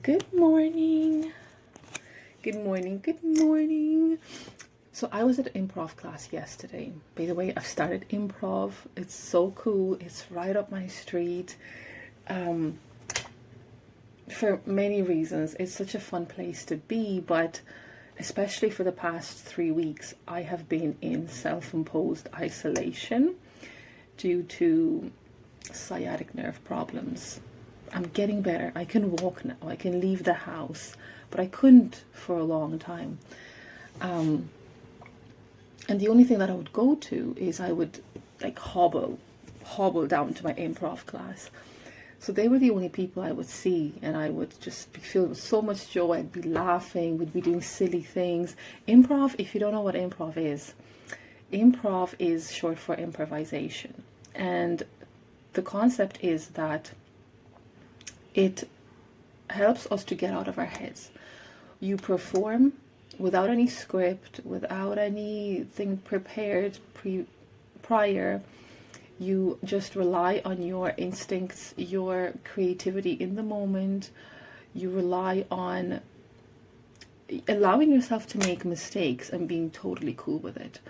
Good morning. Good morning. Good morning. So I was at improv class yesterday. By the way, I've started improv. It's so cool. It's right up my street. For many reasons, it's such a fun place to be, but especially for the past 3 weeks, I have been in self-imposed isolation due to sciatic nerve problems. I'm getting better. I can walk now. I can leave the house, but I couldn't for a long time. And the only thing that I would go to is I would like hobble down to my improv class. So they were the only people I would see, and I would just be filled with so much joy. I'd be laughing, we'd be doing silly things. Improv, if you don't know what improv is short for improvisation. And the concept is that it helps us to get out of our heads. You perform without any script, without anything prepared prior. You just rely on your instincts, your creativity in the moment. You rely on allowing yourself to make mistakes and being totally cool with it.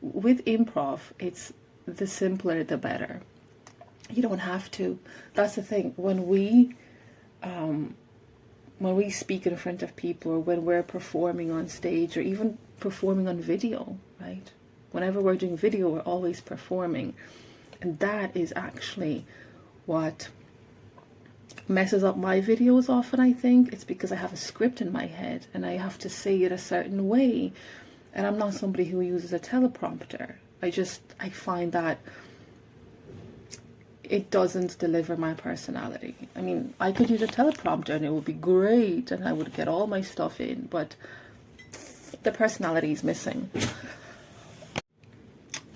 With improv, it's the simpler the better. You don't have to. That's the thing. When we speak in front of people, or when we're performing on stage, or even performing on video, right? Whenever we're doing video, we're always performing. And that is actually what messes up my videos often, I think. It's because I have a script in my head and I have to say it a certain way. And I'm not somebody who uses a teleprompter. I find that it doesn't deliver my personality. I mean, I could use a teleprompter and it would be great and I would get all my stuff in, but the personality is missing.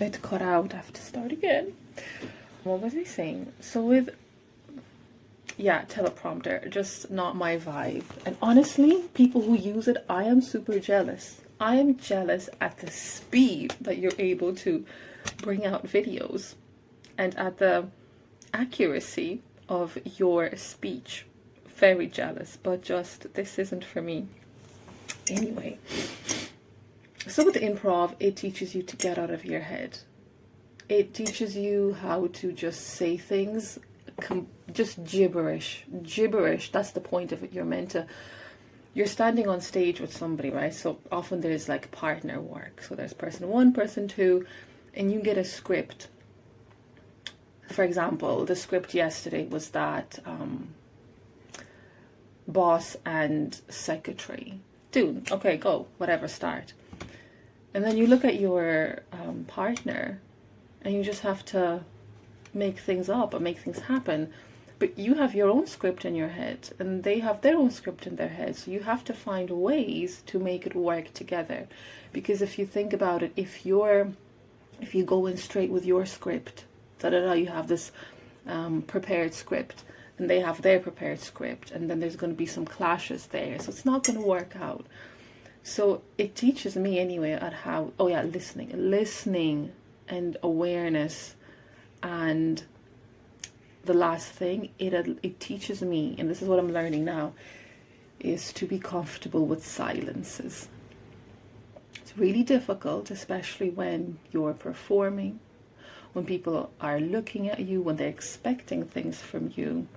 It cut out. I have to start again. What was I saying? So with, teleprompter, just not my vibe. And honestly, people who use it, I am super jealous. I am jealous at the speed that you're able to bring out videos and at the accuracy of your speech. Very jealous, but just this isn't for me. Anyway, so with improv, it teaches you to get out of your head. It teaches you how to just say things, just gibberish. That's the point of it. You're standing on stage with somebody, right? So often there's like partner work. So there's person one, person two, and you get a script. For example, the script yesterday was that boss and secretary. Dude, okay, go, whatever, start. And then you look at your partner and you just have to make things up or make things happen. But you have your own script in your head and they have their own script in their head. So you have to find ways to make it work together. Because if you think about it, if you go in straight with your script, you have this prepared script and they have their prepared script, and then there's going to be some clashes there. So it's not going to work out. So it teaches me anyway at how, listening and awareness. And the last thing, it teaches me, and this is what I'm learning now, is to be comfortable with silences. It's really difficult, especially when you're performing, when people are looking at you, when they're expecting things from you.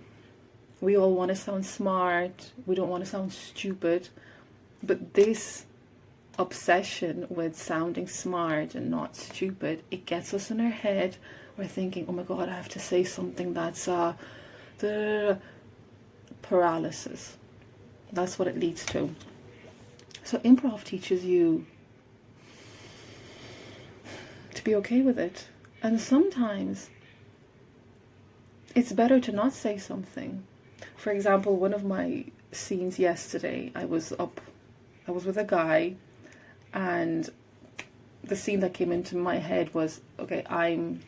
We all want to sound smart. We don't want to sound stupid. But this obsession with sounding smart and not stupid, it gets us in our head. We're thinking, oh my God, I have to say something that's the paralysis. That's what it leads to. So improv teaches you to be okay with it. And sometimes it's better to not say something. For example, one of my scenes yesterday, I was with a guy, and the scene that came into my head was, okay, I'm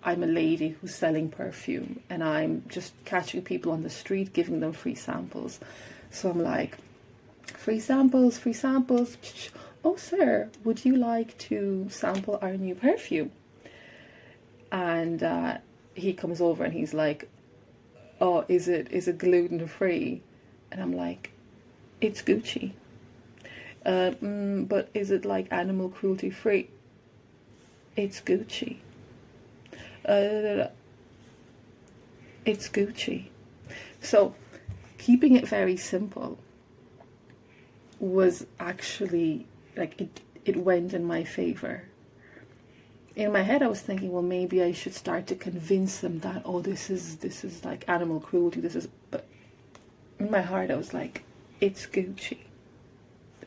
a lady who's selling perfume and I'm just catching people on the street, giving them free samples. So I'm like, free samples. Oh, sir, would you like to sample our new perfume? And he comes over and he's like, oh, is it gluten free? And I'm like, it's Gucci. But is it like animal cruelty free? It's Gucci. It's Gucci. So keeping it very simple was actually like it went in my favor. In my head I was thinking, well, maybe I should start to convince them that, oh, this is like animal cruelty, but in my heart I was like, it's Gucci.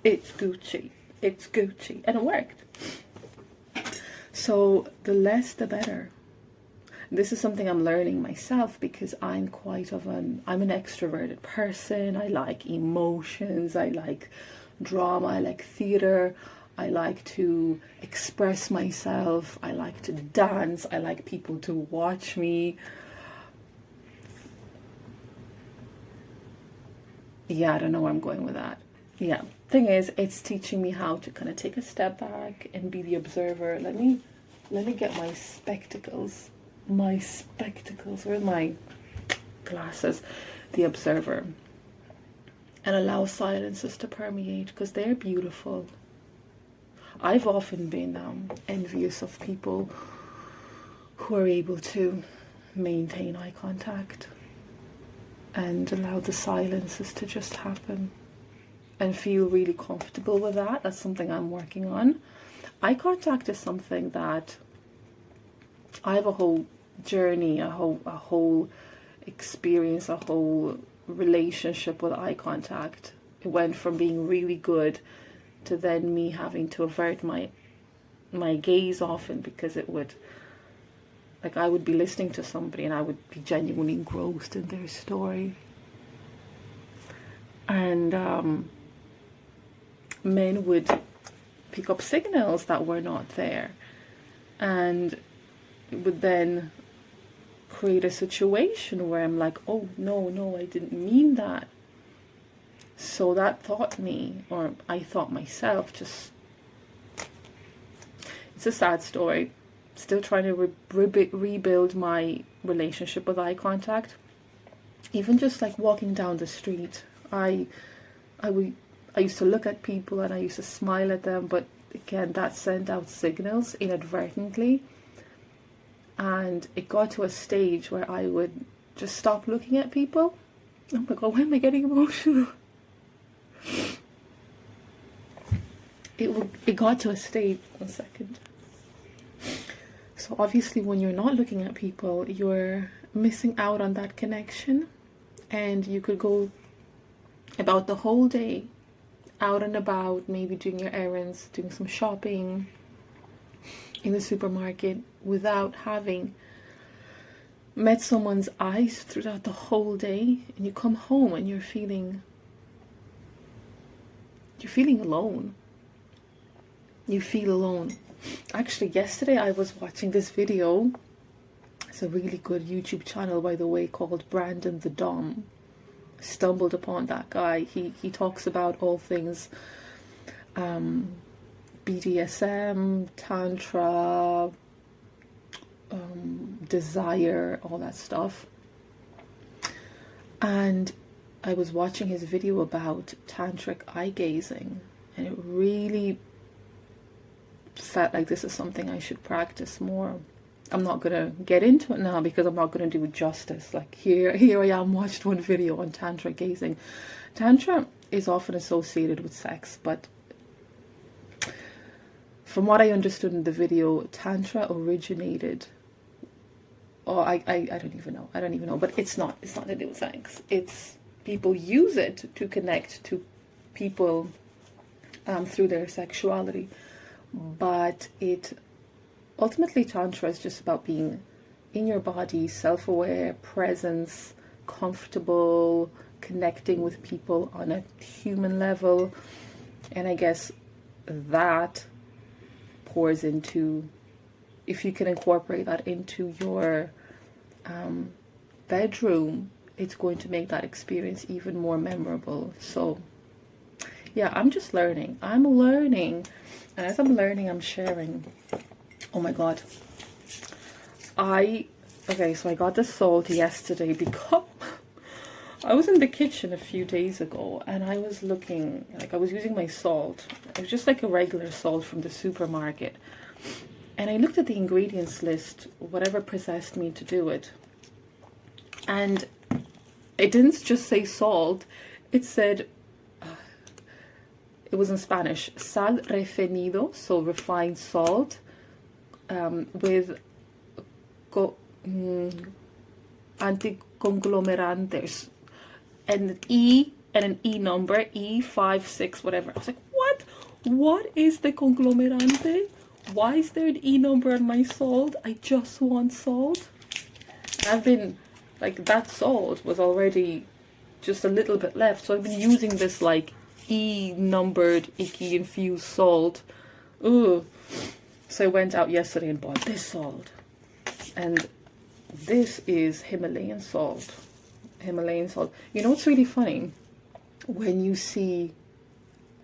It's Gucci. It's Gucci. And it worked. So the less the better. This is something I'm learning myself, because I'm an extroverted person. I like emotions, I like drama, I like theater, I like to express myself, I like to dance, I like people to watch me. Yeah, I don't know where I'm going with that. Yeah, thing is, it's teaching me how to kind of take a step back and be the observer. Let me get my spectacles. Where's my glasses? The observer. And allow silences to permeate, because they're beautiful. I've often been envious of people who are able to maintain eye contact and allow the silences to just happen and feel really comfortable with that. That's something I'm working on. Eye contact is something that I have a whole journey, a whole experience, a whole relationship with eye contact. It went from being really good to then me having to avert my gaze often, because it would, like, I would be listening to somebody and I would be genuinely engrossed in their story. And men would pick up signals that were not there, and it would then create a situation where I'm like, oh no, I didn't mean that. So that taught me, or I thought myself, just, it's a sad story. Still trying to rebuild my relationship with eye contact. Even just like walking down the street, I used to look at people and I used to smile at them, but again, that sent out signals inadvertently. And it got to a stage where I would just stop looking at people. Oh my god, why am I getting emotional? It got to a stage, 1 second. So obviously when you're not looking at people, you're missing out on that connection. And you could go about the whole day out and about, maybe doing your errands, doing some shopping in the supermarket, without having met someone's eyes throughout the whole day. And you come home and you're feeling alone. You feel alone. Actually, yesterday I was watching this video. It's a really good YouTube channel, by the way, called Brandon the Dom. Stumbled upon that guy. He talks about all things BDSM, Tantra, desire, all that stuff. And I was watching his video about tantric eye gazing, and it really felt like this is something I should practice more. I'm not gonna get into it now because I'm not gonna do it justice. Like here I am, watched one video on tantra gazing. Tantra is often associated with sex, but from what I understood in the video, Tantra originated, I don't even know, but it's not to do with sex. It's, people use it to connect to people through their sexuality, but ultimately Tantra is just about being in your body, self-aware, presence, comfortable, connecting with people on a human level. And I guess that pours into, if you can incorporate that into your bedroom, it's going to make that experience even more memorable. So yeah, I'm just learning. I'm learning. And as I'm learning, I'm sharing. Oh my god. Okay, so I got the salt yesterday because I was in the kitchen a few days ago and I was looking, like I was using my salt. It was just like a regular salt from the supermarket. And I looked at the ingredients list, whatever possessed me to do it. And it didn't just say salt, it said, it was in Spanish, sal refinido, so refined salt, with anticonglomerantes, and an E number, E56, whatever. I was like, what? What is the conglomerante? Why is there an E number on my salt? I just want salt. I've been, like, that salt was already just a little bit left, so I've been using this, like, E numbered, icky infused salt. Ugh. So I went out yesterday and bought this salt. And this is Himalayan salt. Himalayan salt. You know what's really funny? When you see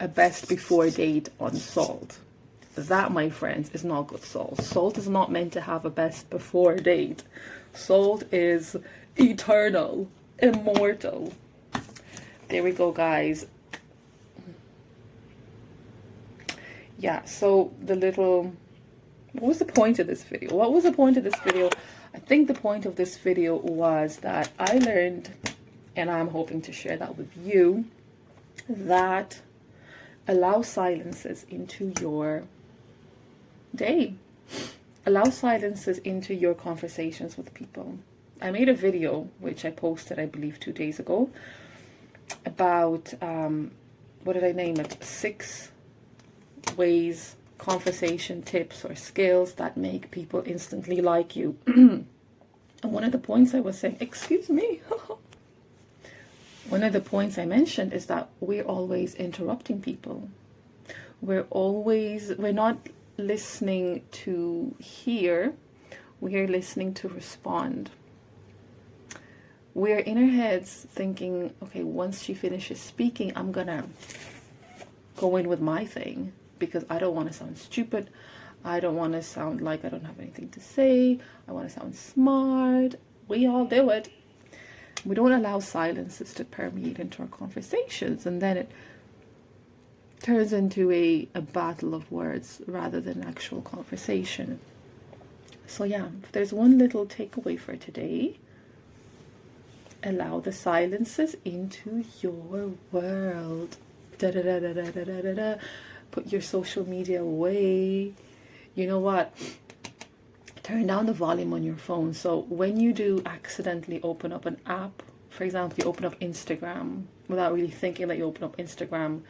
a best before date on salt, that, my friends, is not good salt. Salt is not meant to have a best before date. Salt is eternal, immortal. There we go, guys. Yeah, so what was the point of this video? What was the point of this video? I think the point of this video was that I learned, and I'm hoping to share that with you, that allow silences into your day. Allow silences into your conversations with people. I made a video, which I posted, I believe, 2 days ago, about, what did I name it? 6 ways, conversation tips or skills that make people instantly like you. And one of the points I was saying, excuse me, one of the points I mentioned is that we're always interrupting people. We're not listening to hear, we're listening to respond. We're in our heads thinking, okay, once she finishes speaking, I'm gonna go in with my thing, because I don't want to sound stupid. I don't want to sound like I don't have anything to say. I want to sound smart. We all do it. We don't allow silences to permeate into our conversations, and then it turns into a battle of words rather than actual conversation. So yeah, if there's one little takeaway for today, allow the silences into your world. Da da da da da da da da. Put your social media away. You know what? Turn down the volume on your phone. So when you do accidentally open up an app, for example, you open up Instagram without really thinking that you open up Instagram,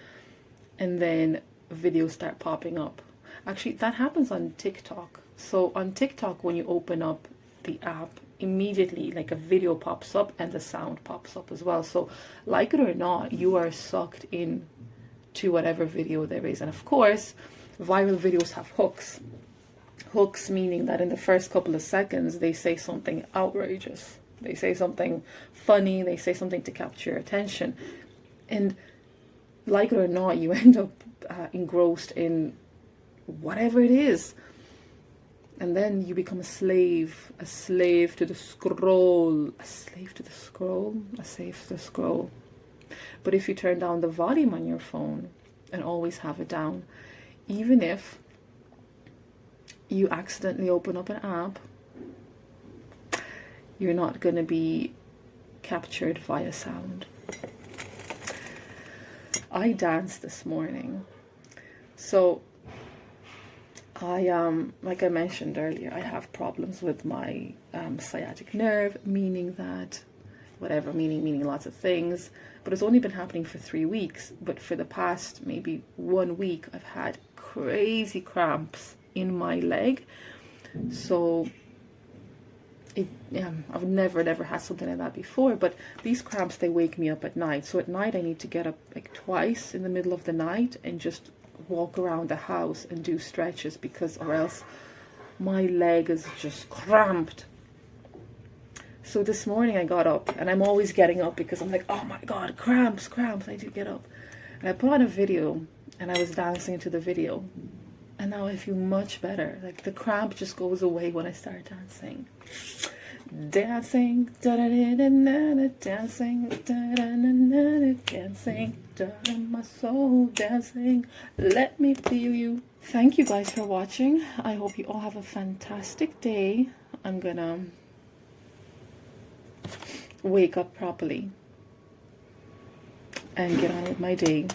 and then videos start popping up. Actually, that happens on TikTok. So on TikTok, when you open up the app, immediately like a video pops up and the sound pops up as well. So like it or not, you are sucked in to whatever video there is. And of course, viral videos have hooks. Hooks meaning that in the first couple of seconds, they say something outrageous. They say something funny. They say something to capture your attention. And like it or not, you end up engrossed in whatever it is. And then you become a slave to the scroll, a slave to the scroll, a slave to the scroll. But if you turn down the volume on your phone and always have it down, even if you accidentally open up an app, you're not going to be captured via sound. I danced this morning. So like I mentioned earlier, I have problems with my sciatic nerve, meaning that meaning lots of things, but it's only been happening for 3 weeks. But for the past maybe 1 week, I've had crazy cramps in my leg. So I've never had something like that before, but these cramps, they wake me up at night. So at night I need to get up like twice in the middle of the night and just walk around the house and do stretches, because or else my leg is just cramped. So this morning I got up, and I'm always getting up because I'm like, oh my god, cramps, I need to get up. And I put on a video and I was dancing to the video, and now I feel much better. Like the cramp just goes away when I start dancing. Dancing, da-da-da-da-da, dancing, da-da-da-da-da, dancing, da-da, my soul dancing. Let me feel you. Thank you guys for watching. I hope you all have a fantastic day. I'm gonna wake up properly and get on with my day.